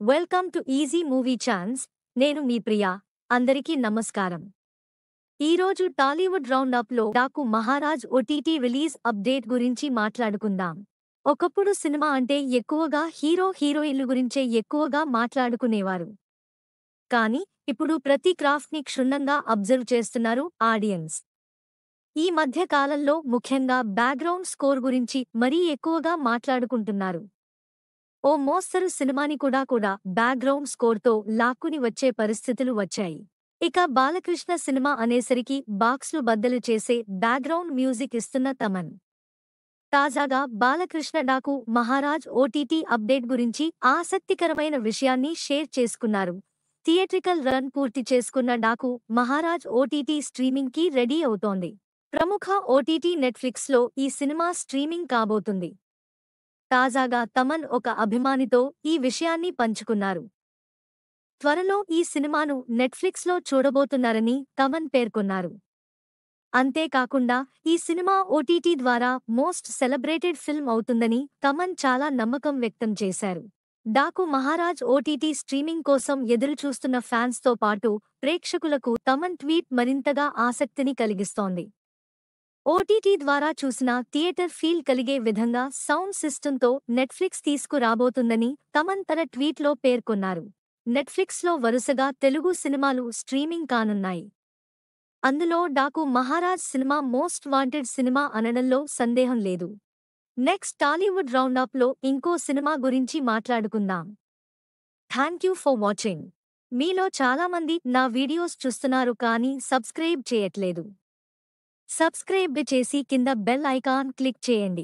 Welcome to easy movie chance. నేను మీ ప్రియా. అందరికీ నమస్కారం. ఈరోజు టాలీవుడ్ రౌండప్లో Daaku Maharaaj OTT release update గురించి మాట్లాడుకుందాం. ఒకప్పుడు సినిమా అంటే ఎక్కువగా హీరోయిన్లు గురించే ఎక్కువగా మాట్లాడుకునేవారు. కానీ ఇప్పుడు ప్రతి క్రాఫ్ట్ని క్షుణ్ణంగా అబ్జర్వ్ చేస్తున్నారు ఆడియన్స్. ఈ మధ్య కాలంలో ముఖ్యంగా బ్యాక్గ్రౌండ్ స్కోర్ గురించి మరీ ఎక్కువగా మాట్లాడుకుంటున్నారు. ఓ మోస్తరు సినిమాని కూడా బ్యాక్గ్రౌండ్ స్కోర్తో లాక్కుని వచ్చే పరిస్థితులు వచ్చాయి. ఇక బాలకృష్ణ సినిమా అనేసరికి బాక్స్లు బద్దలు చేసే బ్యాక్గ్రౌండ్ మ్యూజిక్ ఇస్తున్న తమన్ తాజాగా బాలకృష్ణ డాకు మహారాజ్ ఓటీటీ అప్డేట్ గురించి ఆసక్తికరమైన విషయాన్ని షేర్ చేసుకున్నారు. థియేట్రికల్ రన్ పూర్తి చేసుకున్న డాకు మహారాజ్ ఓటీటీ స్ట్రీమింగ్కి రెడీ అవుతోంది. ప్రముఖ ఓటీటీ నెట్ఫ్లిక్స్లో ఈ సినిమా స్ట్రీమింగ్ కాబోతుంది. తాజాగా తమన్ ఒక అభిమానితో ఈ విషయాన్ని పంచుకున్నారు. త్వరలో ఈ సినిమాను నెట్ఫ్లిక్స్లో చూడబోతున్నారని తమన్ పేర్కొన్నారు. అంతేకాకుండా ఈ సినిమా ఓటీటీ ద్వారా మోస్ట్ సెలబ్రేటెడ్ ఫిల్మ్ అవుతుందని తమన్ చాలా నమ్మకం వ్యక్తం చేశారు. డాకు మహారాజ్ ఓటీటీ స్ట్రీమింగ్ కోసం ఎదురుచూస్తున్న ఫ్యాన్స్తో పాటు ప్రేక్షకులకు తమన్ ట్వీట్ మరింతగా ఆసక్తిని కలిగిస్తోంది. ఓటీటీ ద్వారా చూసిన థియేటర్ ఫీల్ కలిగే విధంగా సౌండ్ సిస్టంతో నెట్ఫ్లిక్స్ తీసుకురాబోతుందని తమన్ తన ట్వీట్లో పేర్కొన్నారు. నెట్ఫ్లిక్స్లో వరుసగా తెలుగు సినిమాలు స్ట్రీమింగ్ కానున్నాయి. అందులో Daaku Maharaj cinema most wanted cinema అనడంలో సందేహం లేదు. నెక్స్ట్ టాలీవుడ్ రౌండప్లో ఇంకో సినిమా గురించి మాట్లాడుకుందాం. Thank you for watching. మీలో చాలామంది నా వీడియోస్ చూస్తున్నారు కానీ సబ్స్క్రైబ్ చేయట్లేదు. సబ్స్క్రైబ్ చేసి కింద బెల్ ఐకాన్ క్లిక్ చేయండి.